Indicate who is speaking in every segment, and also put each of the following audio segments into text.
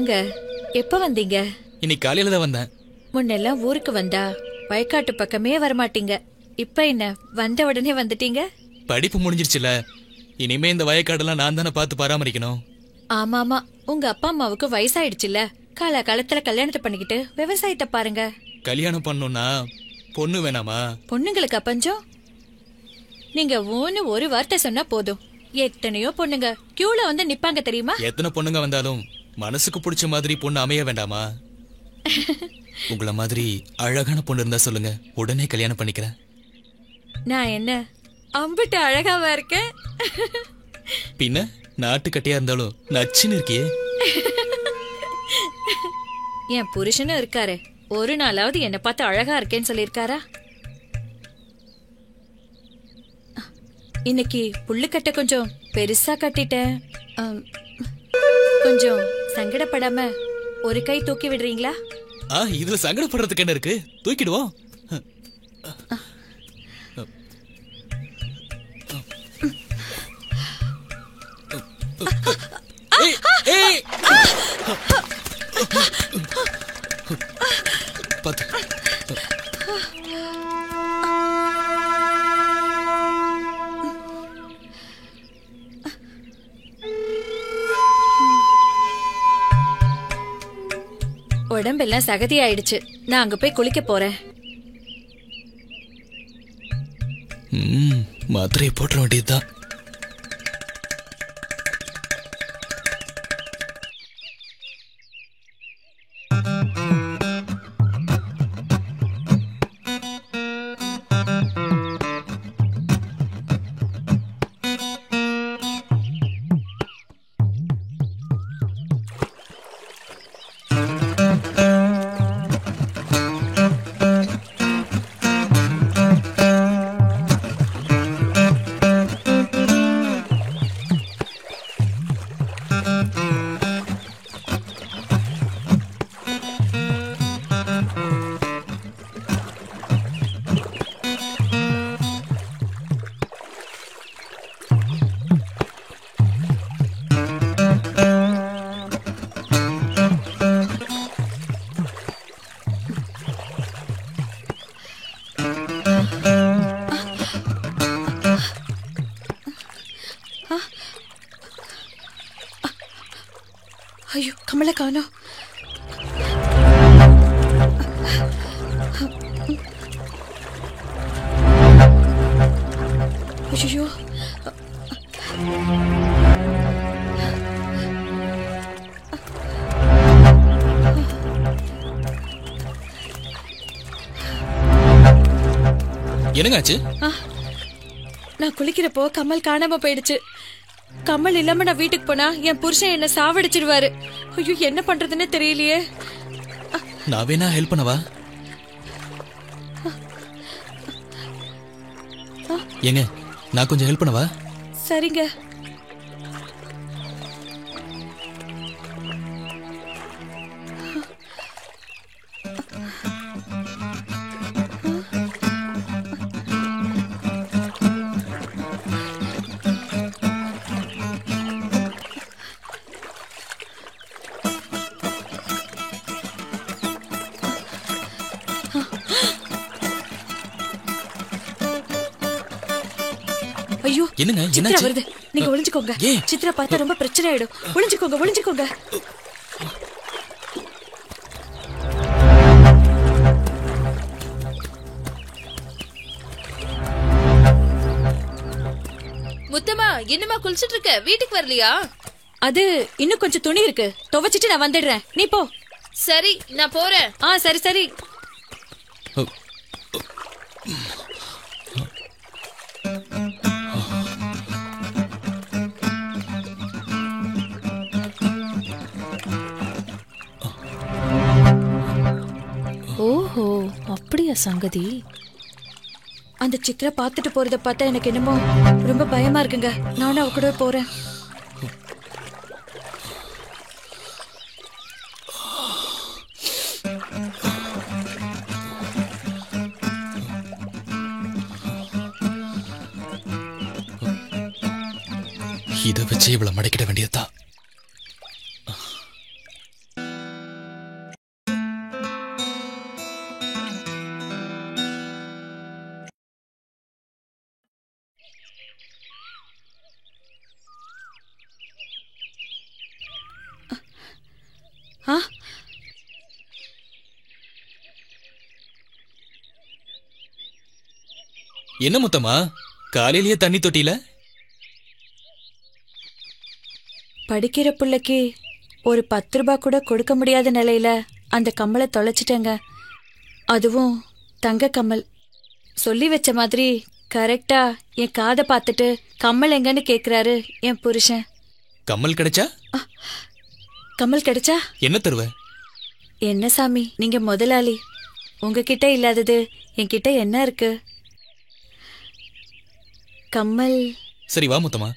Speaker 1: வாங்க. எப்ப வந்தீங்க?
Speaker 2: இன்னைக்கு காலையில தான் வந்தேன்.
Speaker 1: முன்னெல்லாம் ஊருக்கு வந்தா வயக்காட்டு பக்கமே வரமாட்டீங்க. இப்ப என்ன வந்த உடனே வந்துட்டீங்க?
Speaker 2: படிப்பு முடிஞ்சிருச்சுல, இனிமே இந்த வயக்காடெல்லாம் நான் தானே பார்த்து பராமரிக்கணும்.
Speaker 1: ஆமாமா, உங்க அப்பா அம்மாவுக்கு வயசாயிடுச்சுல. காலத்துல கல்யாணத்தை பண்ணிக்கிட்டு விவசாயத்தை பாருங்க.
Speaker 2: கல்யாணம் பண்ணணும்னா பொண்ணு வேணாமா?
Speaker 1: பொண்ணுங்களுக்கு அப்பஞ்சம் நீங்க ஒன்னு ஒரு வார்த்தை சொன்னா போதும், எத்தனையோ பொண்ணுங்க கியூல வந்து நிப்பாங்க தெரியுமா?
Speaker 2: எத்தனை பொண்ணுங்க வந்தாலும் மனசுக்கு பிடிச்ச மாதிரி பொண்ணு அமைய வேண்டாமா? உங்கள மாதிரி அழகான பொண்ணு இருந்தா சொல்லுங்க, உடனே கல்யாணம் பண்ணிக்கிறேன்.
Speaker 1: நான் என்ன அம்பிட்டு அழகாவா இருக்கேன்?
Speaker 2: பின்ன நாட்டுக்கட்டையா இருந்தாலும் நச்சுன்னு இருக்கியே.
Speaker 1: என் புருஷனும் இருக்காரு, ஒரு நாளாவது என்ன பார்த்து அழகா இருக்கேன்னு சொல்லிருக்காரா? இன்னைக்கு புல்லுக்கட்டை கொஞ்சம் பெருசா கட்டிட்டேன். கொஞ்சம் சங்கடப்படாம ஒரு கை தூக்கி விடுறீங்களா?
Speaker 2: இதுல சங்கடப்படுறதுக்கு என்ன இருக்கு, தூக்கிடுவோம்.
Speaker 1: உடம்பெல்லாம் சகதி ஆயிடுச்சு, நான் அங்க போய் குளிக்க போறேன்.
Speaker 2: மாத்திரையை போட்ட வேண்டியதுதான்.
Speaker 1: ஐயோ, கமலை காணோம். ஐயோ,
Speaker 2: என்னங்காச்சு?
Speaker 1: நான் குளிக்கிறப்போ கமல் காணாம போயிடுச்சு. கமல் இல்லாம நான் வீட்டுக்கு போனா என் புருஷன் என்ன சாவடிச்சிடுவாரு. ஐயோ, என்ன பண்றதுன்னு தெரியலையே.
Speaker 2: நான் வேணா ஹெல்ப் பண்ணவா? ஏங்க, நான் கொஞ்சம் ஹெல்ப் பண்ணவா?
Speaker 1: சரிங்க. ஐயோ,
Speaker 2: என்னங்க,
Speaker 1: சித்ரா வருது. நீங்க ஒளிஞ்சுக்கோங்க. சித்ரா பார்த்தா ரொம்ப பிரச்சனை ஆயிடும். ஒளிஞ்சுக்கோங்க, ஒளிஞ்சுக்கோங்க.
Speaker 3: முத்தம்மா, என்னமா குளிச்சிட்டு இருக்க? வீட்டுக்கு வரலையா?
Speaker 1: அது இன்னும் கொஞ்சம் துணி இருக்கு, துவைச்சிட்டு நான் வந்துடுறேன். நீ போ.
Speaker 3: சரி, நான் போறேன்.
Speaker 1: சரி சரி.
Speaker 3: ஓஹோ, அப்படியா சங்கதி?
Speaker 1: அந்த சித்ரா பாத்துட்டு போறத பார்த்தா எனக்கு என்னமோ ரொம்ப பயமா இருக்குங்க. நானும் அவ கூட போறேன்.
Speaker 2: இதை வச்சு இவ்வளவு மடக்கிட வேண்டியதுதான். என்ன முத்தம்மா காலையிலேயே தண்ணி தொட்டில?
Speaker 1: படிக்கிற பிள்ளைக்கு ஒரு 10 ரூபாய் கூட கொடுக்க முடியாத நிலையில அந்த கம்மலை தொலைச்சிட்டேங்க. அதுவும் தங்க கம்மல். சொல்லி வச்ச மாதிரி கரெக்டா என் காதை பார்த்துட்டு கம்மல் எங்கன்னு கேக்குறாரு என் புருஷன்.
Speaker 2: கம்மல் கிடைச்சா?
Speaker 1: கம்மல் கிடைச்சா
Speaker 2: என்ன தருவ?
Speaker 1: என்ன சாமி, நீங்க முதலாளி, உங்ககிட்ட இல்லாதது என்கிட்ட என்ன இருக்கு? கம்மல்.
Speaker 2: சரி வா முத்தம்மா.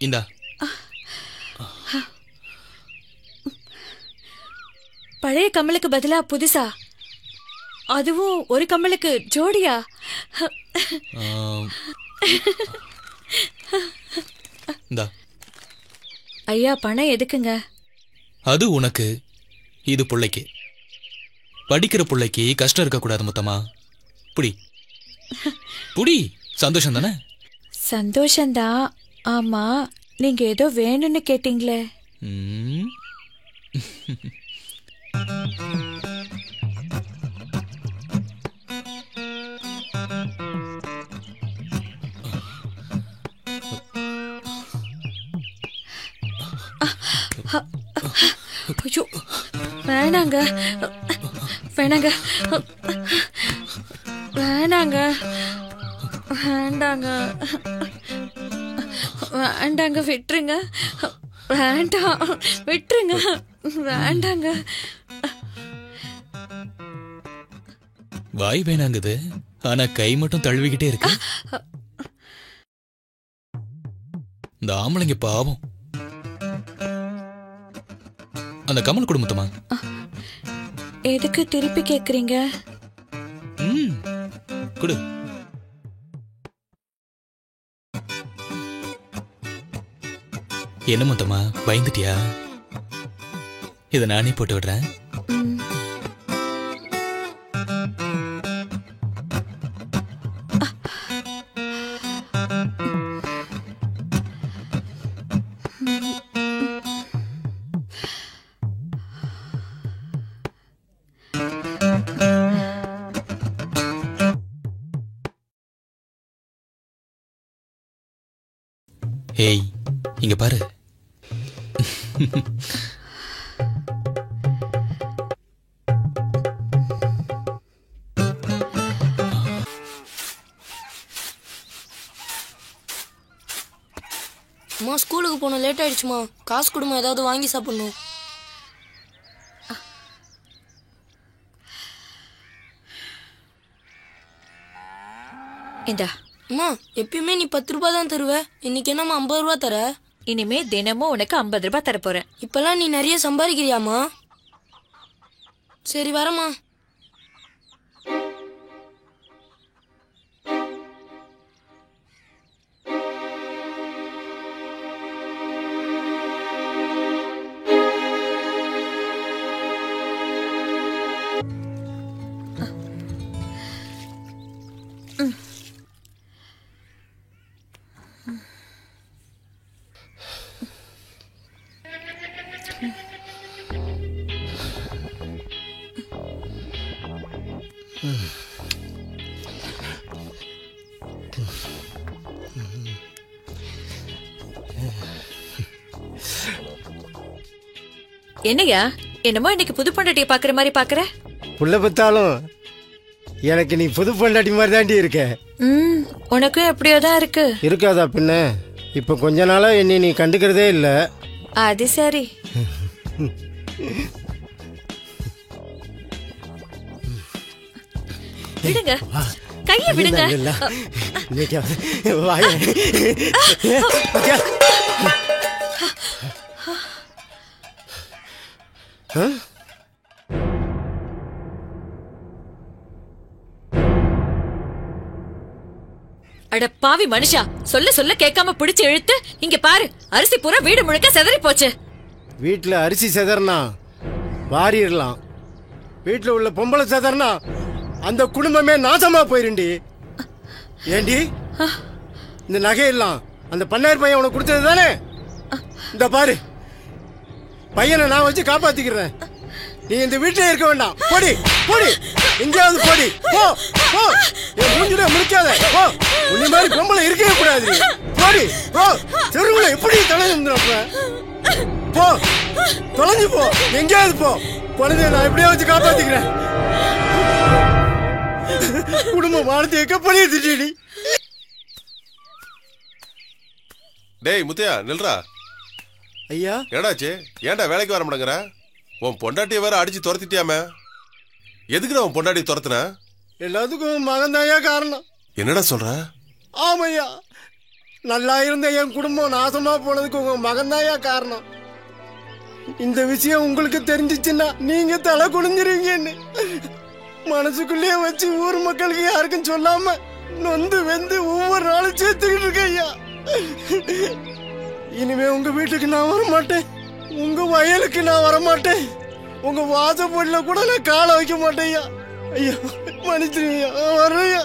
Speaker 2: இந்தா.
Speaker 1: பழைய கம்மலுக்கு பதிலா புதுசா? அதுவும் ஒரு கம்மலுக்கு ஜோடியா?
Speaker 2: இந்தா.
Speaker 1: ஐயா, பணம் எதுக்குங்க?
Speaker 2: அது உனக்கு, இது புள்ளைக்கு. படிக்கிற புள்ளைக்கு கஷ்டம் இருக்க கூடாது முத்தம்மா. புடி புடி. சந்தோஷம் தானே?
Speaker 1: சந்தோஷம்தான். ஆமா, நீங்க ஏதோ வேணும்னு கேட்டீங்களே. ஐயோ, வேணாங்க வேணாங்க வேணாங்க வேண்டாங்க வேண்டாங்க, விட்டுருங்க. வேண்டாம், விட்டுருங்க. வேண்டாங்க.
Speaker 2: வாய் வேணாங்குது, ஆனா கை மட்டும் தழுவிக்கிட்டே இருக்கு. இந்த ஆம்பளைங்க பாவம். அந்த கமல் குடும்பத்தமா
Speaker 1: எதுக்கு திருப்பி கேக்குறீங்க?
Speaker 2: குடு. என்ன முத்தம்மா, பயந்துட்டியா? இதை நானே போட்டு விடுறேன். ஏய், இங்க பாரு.
Speaker 4: அம்மா, ஸ்கூலுக்கு போன லேட் ஆயிடுச்சுமா. காசு கொடுமா, ஏதாவது வாங்கி சாப்பிடணும்.
Speaker 1: இந்தா.
Speaker 4: அம்மா, எப்பயுமே நீ 10 ரூபாய் தான் தருவ. இன்னைக்கு என்னம்மா 50 ரூபாய் தர?
Speaker 1: இனிமே தினமும் உனக்கு 50 ரூபாய் தர போறேன்.
Speaker 4: இப்பெல்லாம் நீ நிறைய சம்பாதிக்கிறியாமா? சரி, வரமா.
Speaker 1: என்னையா, என்னமோ இன்னைக்கு புது பொண்டாட்டிய பாக்குற மாதிரி பாக்குற?
Speaker 5: புள்ள பத்தாலும் எனக்கு நீ புது பொண்டாட்டி மாதிரி தாண்டி இருக்க.
Speaker 1: உனக்கும் எப்படியோதான் இருக்கு.
Speaker 5: இருக்காதா பின்ன? இப்ப கொஞ்ச நாளா என்னை நீ கண்டுக்கிறதே இல்ல.
Speaker 1: அது சரி. விடுங்க, கைய விடுங்க. அட பாவி மனுஷா, சொல்ல சொல்ல கேட்காம பிடிச்சு இழுத்து இங்க பாரு, அரிசி பூரா வீடு முழுக்க செதறி போச்சு.
Speaker 5: வீட்டுல அரிசி செதறனா வாரிடலாம், வீட்டுல உள்ள பொம்பளை செதறனா அந்த குடும்பமே நாசமா போயிருண்டி. ஏண்டி இந்த நகையெல்லாம் அந்த பண்ணையார் பையன் உனக்கு கொடுத்தது தானே? இந்த பாரு, பையனை நான் வச்சு காப்பாத்திக்கிறேன். நீ இந்த வீட்டிலே இருக்க வேண்டாம். போடி போடி, எங்கேயாவது போடி. போ போ, என் மூஞ்சில முடிக்காத. போ, உன்னை மாதிரி பொம்பளை இருக்கவே கூடாது. போடி போ, தெருவுல எப்படி தொலைஞ்சிருந்தப்ப. போ, தொலைஞ்சு போ, எங்கேயாவது போ. குழந்தைய நான் எப்படியா வச்சு காப்பாத்திக்கிறேன். குடும்ப வாழத்தை எக்கப்படியே திட்டி.
Speaker 6: டேய் முத்தையா, நில்றா.
Speaker 5: ஐயா
Speaker 6: என்னடாச்சு? ஏன்டா வேலைக்கு வர மாட்டேங்கிற? உன் பொண்டாட்டியை வேற அடிச்சு துரத்திட்டியாமே. எதுக்குடா உன் பொண்டாட்டி துரத்துன?
Speaker 5: எல்லாத்துக்கும் மகன்தாயா காரணம்.
Speaker 6: என்னடா சொல்ற?
Speaker 5: ஆமையா, நல்லா இருந்த என் குடும்பம் நாசமா போனதுக்கு உங்க மகன்தாயா காரணம். இந்த விஷயம் உங்களுக்கு தெரிஞ்சிச்சுன்னா நீங்க தலை குனிஞ்சிருவீங்கன்னு மனசுக்குள்ளேயே வச்சு ஊர் மக்களுக்கு யாருக்கும் சொல்லாம நொந்து வெந்து ஒவ்வொரு நாளும் சேர்த்துக்கிட்டு இருக்கேன் ஐயா. இனிமே உங்க வீட்டுக்கு நான் வரமாட்டேன், உங்க வயலுக்கு நான் வரமாட்டேன், உங்க வாசப்படியில கூட நான் காலை வைக்க மாட்டேன் ஐயா. ஐயா மன்னிச்சிருங்க, வரேன் ஐயா.